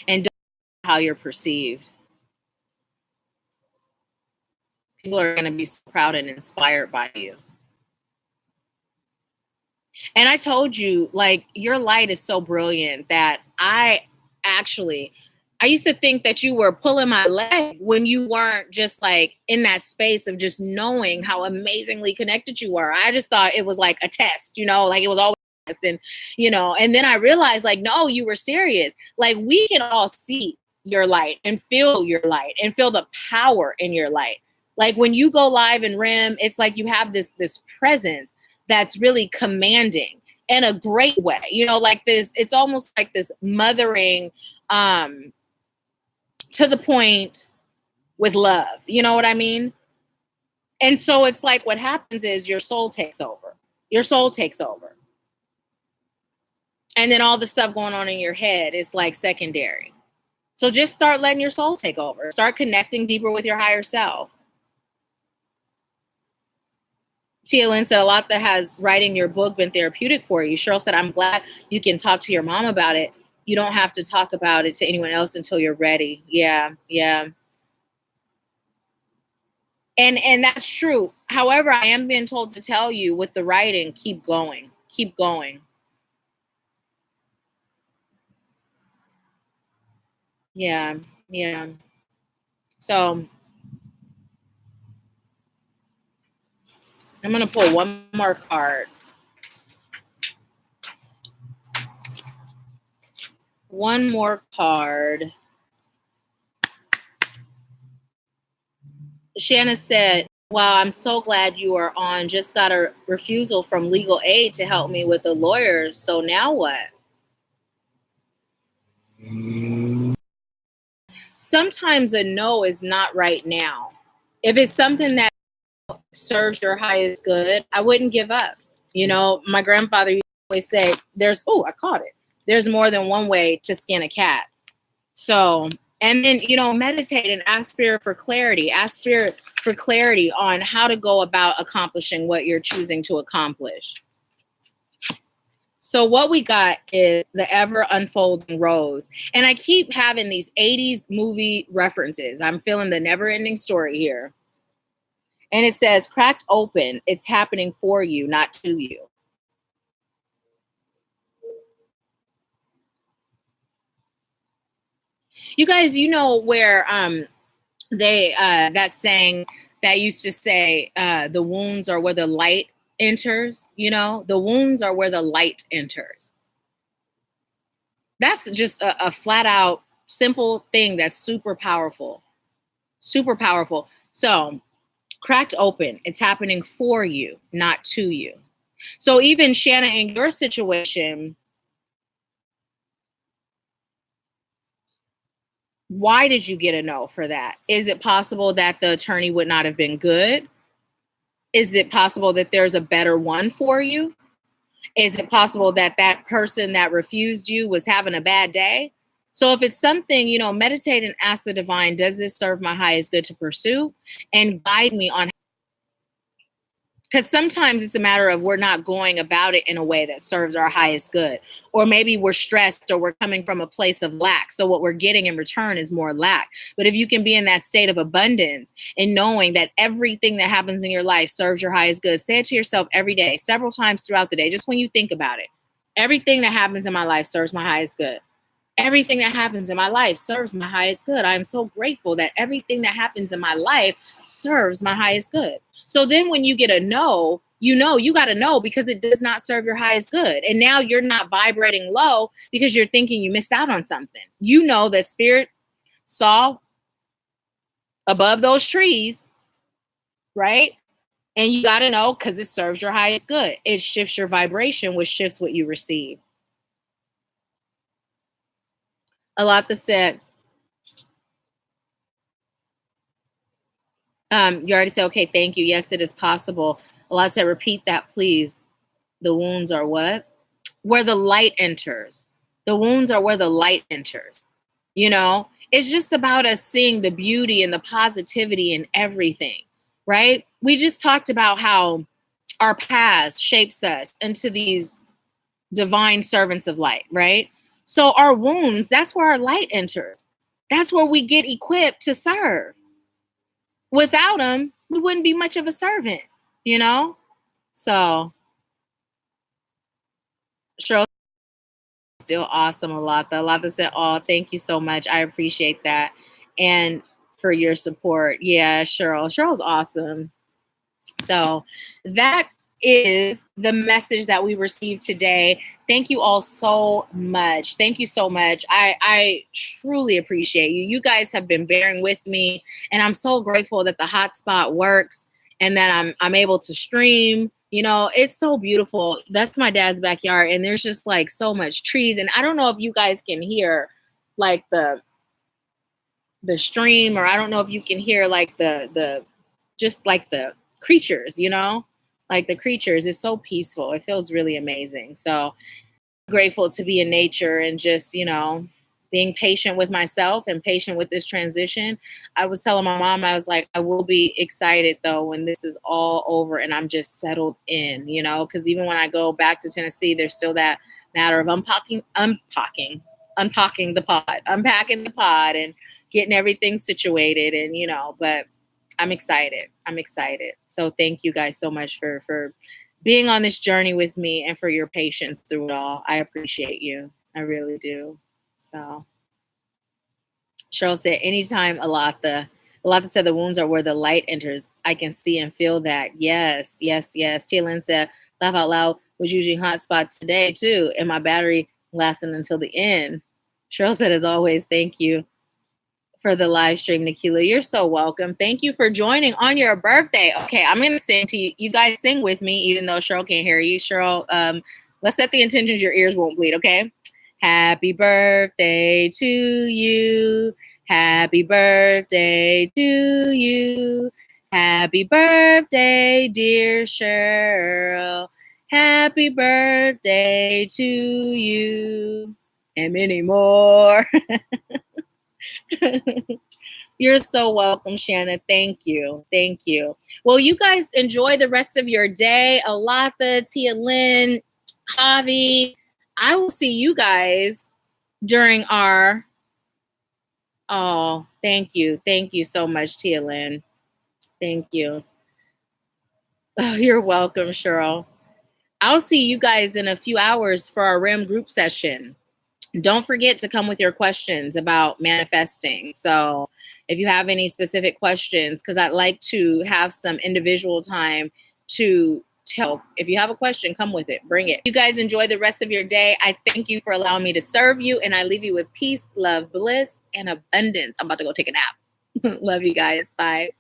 And how you're perceived. People are going to be so proud and inspired by you. And I told you, like, your light is so brilliant that I used to think that you were pulling my leg when you weren't just like in that space of just knowing how amazingly connected you were. I just thought it was like a test, you know, like it was always a test. And, you know, and then I realized like, no, you were serious. Like we can all see your light and feel your light and feel the power in your light. Like when you go live in REM, it's like you have this presence that's really commanding in a great way, you know, like this, it's almost like this mothering, to the point with love, you know what I mean? And so it's like what happens is your soul takes over. Your soul takes over. And then all the stuff going on in your head is like secondary. So just start letting your soul take over. Start connecting deeper with your higher self. Tia Lynn said, a lot that has writing your book been therapeutic for you. Cheryl said, I'm glad you can talk to your mom about it. You don't have to talk about it to anyone else until you're ready. Yeah. And that's true. However, I am being told to tell you with the writing, keep going. Keep going. Yeah. So I'm going to pull one more card. One more card. Shanna said, wow, I'm so glad you are on. Just got a refusal from legal aid to help me with a lawyer. So now what? Sometimes a no is not right now. If it's something that serves your highest good, I wouldn't give up. You know, my grandfather used to always say, I caught it. There's more than one way to skin a cat. So, and then, you know, meditate and ask Spirit for clarity. Ask Spirit for clarity on how to go about accomplishing what you're choosing to accomplish. So what we got is the ever unfolding rose. And I keep having these 80s movie references. I'm feeling the never ending story here. And it says, cracked open, it's happening for you, not to you. You guys, you know where that saying that used to say, the wounds are where the light enters, you know, the wounds are where the light enters. That's just a flat out simple thing that's super powerful. Super powerful. So cracked open, it's happening for you, not to you. So even Shanna, in your situation, why did you get a no for that? Is it possible that the attorney would not have been good? Is it possible that there's a better one for you? Is it possible that that person that refused you was having a bad day? So if it's something, you know, meditate and ask the divine, does this serve my highest good to pursue? And guide me on. Because sometimes it's a matter of we're not going about it in a way that serves our highest good. Or maybe we're stressed or we're coming from a place of lack. So what we're getting in return is more lack. But if you can be in that state of abundance and knowing that everything that happens in your life serves your highest good, say it to yourself every day, several times throughout the day, just when you think about it. Everything that happens in my life serves my highest good. Everything that happens in my life serves my highest good. I am so grateful that everything that happens in my life serves my highest good. So then when you get a no, you know, you got to know because it does not serve your highest good. And now you're not vibrating low because you're thinking you missed out on something. You know that spirit saw above those trees, right? And you got to know because it serves your highest good. It shifts your vibration, which shifts what you receive. Alata said, you already said, okay, thank you. Yes, it is possible. Alata said, repeat that, please. The wounds are what? Where the light enters. The wounds are where the light enters. You know, it's just about us seeing the beauty and the positivity in everything, right? We just talked about how our past shapes us into these divine servants of light, right? So our wounds, that's where our light enters. That's where we get equipped to serve. Without them, we wouldn't be much of a servant, you know? So, Cheryl, still awesome, Alata. Alata said, oh, thank you so much. I appreciate that. And for your support. Yeah, Cheryl's awesome. So that is the message that we received today. Thank you all so much. Thank you so much. I truly appreciate you. You guys have been bearing with me, and I'm so grateful that the hotspot works and that I'm able to stream. You know, it's so beautiful. That's my dad's backyard, and there's just like so much trees. And I don't know if you guys can hear like the stream, or I don't know if you can hear like the just like the creatures, you know, like the creatures. It's so peaceful. It feels really amazing. So grateful to be in nature and just, you know, being patient with myself and patient with this transition. I was telling my mom, I was like, I will be excited though when this is all over and I'm just settled in, you know, because even when I go back to Tennessee, there's still that matter of unpacking the pod and getting everything situated, and you know, but I'm excited. So thank you guys so much for being on this journey with me and for your patience through it all. I appreciate you. I really do. So Cheryl said, anytime, Alata said the wounds are where the light enters. I can see and feel that. Yes. Tia Lynn said, laugh out loud was using hotspot today too, and my battery lasting until the end. Cheryl said, as always, thank you for the live stream, Nahkila. You're so welcome. Thank you for joining on your birthday. Okay, I'm going to sing to you. You guys sing with me, even though Cheryl can't hear you. Cheryl, let's set the intentions your ears won't bleed, okay? Happy birthday to you. Happy birthday to you. Happy birthday, dear Cheryl. Happy birthday to you. And many more. You're so welcome, Shanna. Thank you. Thank you. Well, you guys enjoy the rest of your day. Alatha, Tia Lynn, Javi. I will see you guys during our, oh, thank you. Thank you so much, Tia Lynn. Thank you. Oh, you're welcome, Cheryl. I'll see you guys in a few hours for our RIM group session. Don't forget to come with your questions about manifesting. So if you have any specific questions, because I'd like to have some individual time to tell. If you have a question, come with it. Bring it. You guys enjoy the rest of your day. I thank you for allowing me to serve you, and I leave you with peace, love, bliss, and abundance. I'm about to go take a nap. Love you guys. Bye.